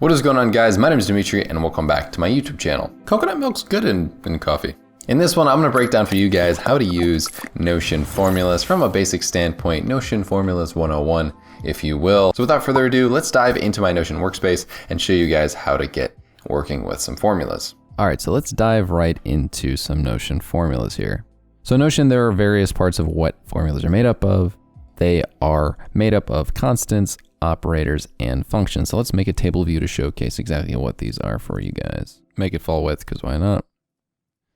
What is going on, guys? My name is Dimitri and welcome back to my YouTube channel. Coconut milk's good in coffee. In this one, I'm going to break down for you guys how to use Notion formulas from a basic standpoint, Notion formulas 101, if you will. So without further ado, let's dive into my Notion workspace and show you guys how to get working with some formulas. All right, so let's dive right into some Notion formulas here. So Notion, there are various parts of what formulas are made up of. They are made up of constants, operators, and functions. So let's make a table view to showcase exactly what these are for you guys. Make it full width, because why not?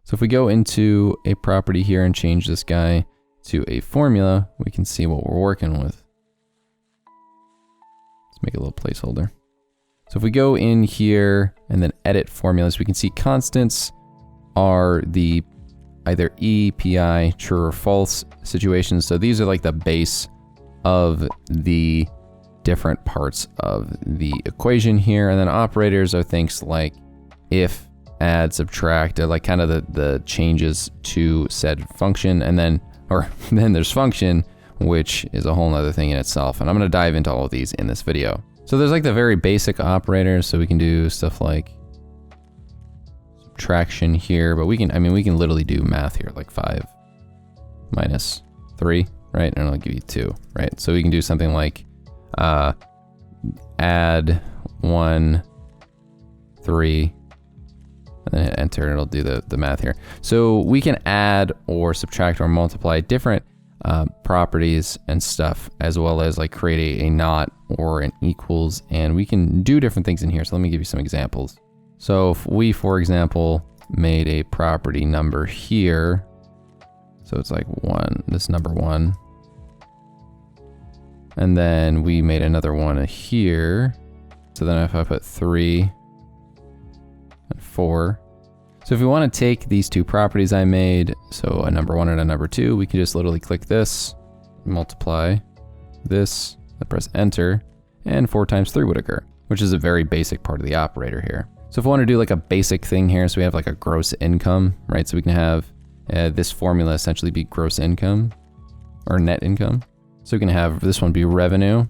So if we go into a property here and change this guy to a formula, we can see what we're working with. Let's make a little placeholder. So if we go in here and then edit formulas, we can see constants are the either E, PI, true or false situations. So these are like the base of the different parts of the equation here. And then operators are things like if, add, subtract, are like kind of the changes to said function. And then, then there's function, which is a whole nother thing in itself. And I'm gonna dive into all of these in this video. So there's like the very basic operators. So we can do stuff like subtraction here, but we can literally do math here, like 5 minus 3, right? And it'll give you 2, right? So we can do something like add 1, 3, and then hit enter, and it'll do the math here. So we can add or subtract or multiply different properties and stuff, as well as like create a not or an equals, and we can do different things in here. So let me give you some examples. So if we, for example, made a property number here, so it's like 1, this number 1, and then we made another one here. So then if I put 3 and 4. So if we want to take these two properties I made, so a number 1 and a number 2, we can just literally click this, multiply this, then press enter, and 4 times 3 would occur, which is a very basic part of the operator here. So if we want to do like a basic thing here, so we have like a gross income, right? So we can have this formula essentially be gross income or net income. So we can have this one be revenue.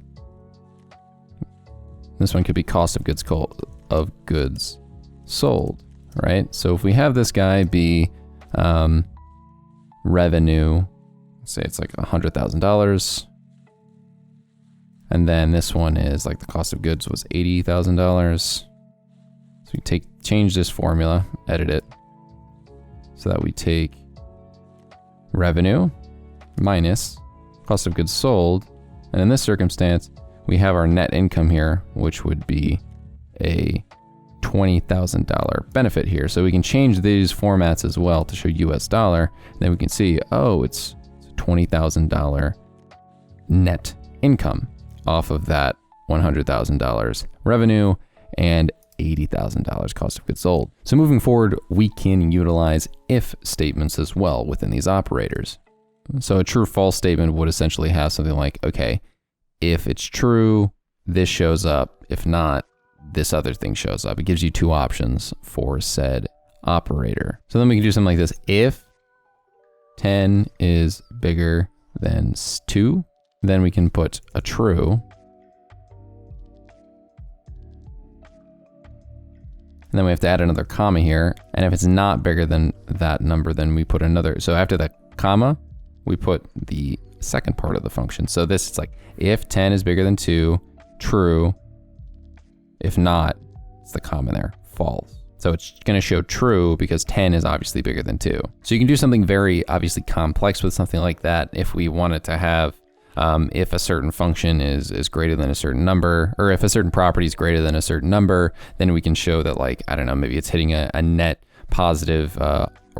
This one could be cost of goods sold, right? So if we have this guy be revenue, say it's like $100,000, and then this one is like the cost of goods was $80,000. So we change this formula, edit it, so that we take revenue minus cost of goods sold, and in this circumstance, we have our net income here, which would be a $20,000 benefit here. So we can change these formats as well to show US dollar. Then we can see, oh, it's $20,000 net income off of that $100,000 revenue and $80,000 cost of goods sold. So moving forward, we can utilize if statements as well within these operators. So a true false statement would essentially have something like, okay, if it's true, this shows up. If not, this other thing shows up. It gives you 2 options for said operator. So then we can do something like this. If 10 is bigger than 2, then we can put a true. And then we have to add another comma here. And if it's not bigger than that number, then we put another. So after the comma, we put the second part of the function. So this is like, if 10 is bigger than 2, true. If not, it's the comma there, false. So it's gonna show true because 10 is obviously bigger than 2. So you can do something very obviously complex with something like that if we wanted to have, if a certain function is greater than a certain number, or if a certain property is greater than a certain number, then we can show that, like, I don't know, maybe it's hitting a net positive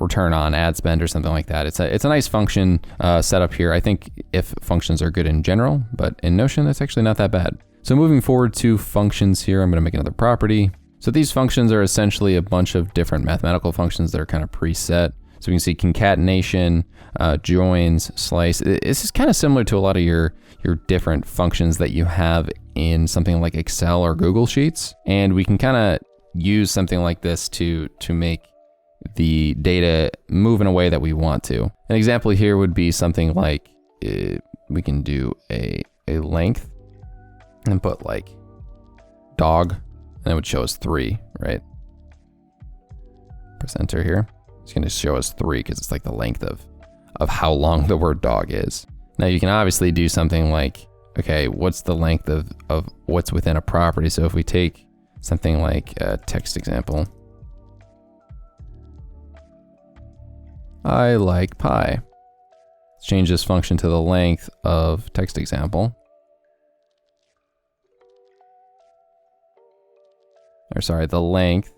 return on ad spend or something like that. It's a nice function setup here. I think if functions are good in general, but in Notion, that's actually not that bad. So moving forward to functions here, I'm gonna make another property. So these functions are essentially a bunch of different mathematical functions that are kind of preset. So we can see concatenation, joins, slice. This is kind of similar to a lot of your different functions that you have in something like Excel or Google Sheets. And we can kind of use something like this to make the data move in a way that we want to. An example here would be something like we can do a length and put like dog and it would show us 3, right? Press enter here. It's going to show us 3 because it's like the length of how long the word dog is. Now you can obviously do something like, okay, what's the length of what's within a property? So if we take something like a text example, I like pie. Let's change this function to the length of text example. Or sorry, the length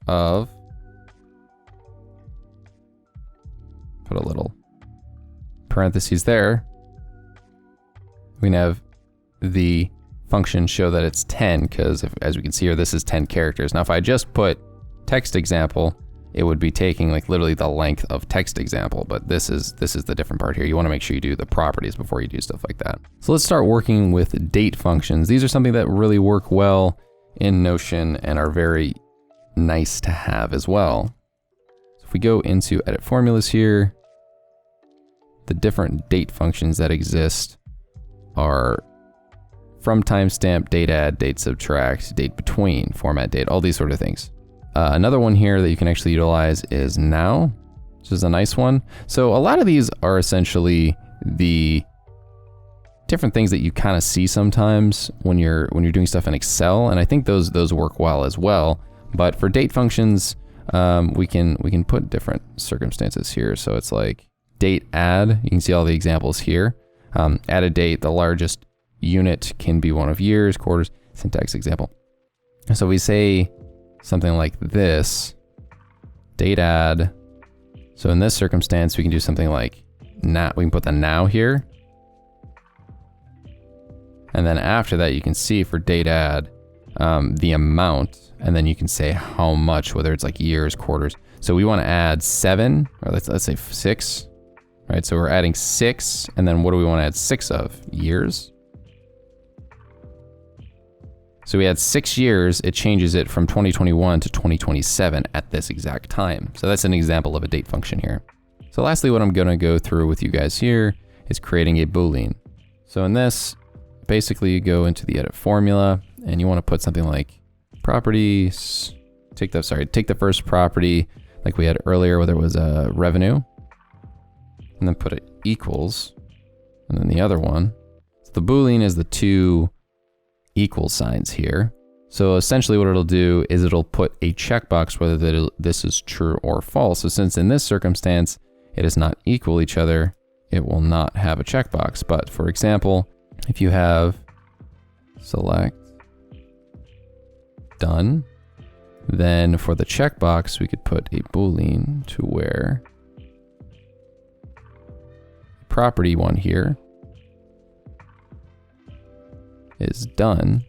of, put a little parentheses there. We can have the function show that it's 10 because as we can see here, this is 10 characters. Now, if I just put text example, it would be taking like literally the length of text example, but this is the different part here. You want to make sure you do the properties before you do stuff like that. So let's start working with date functions. These are something that really work well in Notion and are very nice to have as well. So if we go into edit formulas here, the different date functions that exist are from timestamp, date add, date subtract, date between, format date, all these sort of things. Another one here that you can actually utilize is now, which is a nice one. So a lot of these are essentially the different things that you kind of see sometimes when you're doing stuff in Excel, and I think those work well as well. But for date functions, we can put different circumstances here. So it's like date add. You can see all the examples here. Add a date. The largest unit can be one of years, quarters. Syntax example. So we say something like this, date add. So in this circumstance, we can do something like now. We can put the now here. And then after that, you can see for date add, the amount, and then you can say how much, whether it's like years, quarters. So we want to add 7, or let's say 6, right? So we're adding 6, and then what do we want to add 6 of? Years. So we had 6 years, it changes it from 2021 to 2027 at this exact time. So that's an example of a date function here. So lastly, what I'm gonna go through with you guys here is creating a Boolean. So in this, basically you go into the edit formula and you wanna put something like properties, take the first property like we had earlier, whether it was revenue, and then put it equals, and then the other one. So the Boolean is the 2 equal signs here. So essentially what it'll do is it'll put a checkbox whether this is true or false. So since in this circumstance, it is not equal each other, it will not have a checkbox. But for example, if you have select done, then for the checkbox, we could put a Boolean to where property one here is done,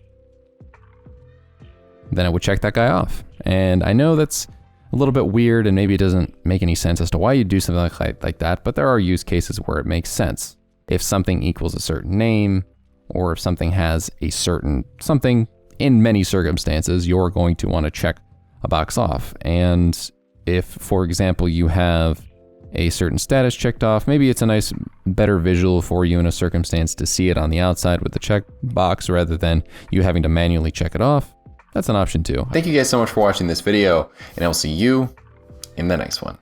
then it would check that guy off. And I know that's a little bit weird and maybe it doesn't make any sense as to why you do something like that, but there are use cases where it makes sense. If something equals a certain name, or if something has a certain something, in many circumstances, you're going to want to check a box off. And if, for example, you have a certain status checked off, maybe it's a nice, better visual for you in a circumstance to see it on the outside with the check box rather than you having to manually check it off. That's an option too. Thank you guys so much for watching this video, and I'll see you in the next one.